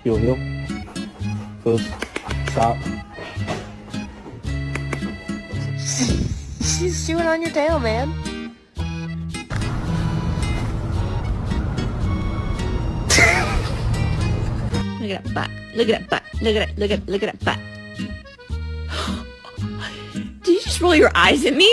Yo. First, stop. She's chewing on your tail, man. Look at that butt. Look at that butt. Look at it. Look at that butt. Did you just roll your eyes at me?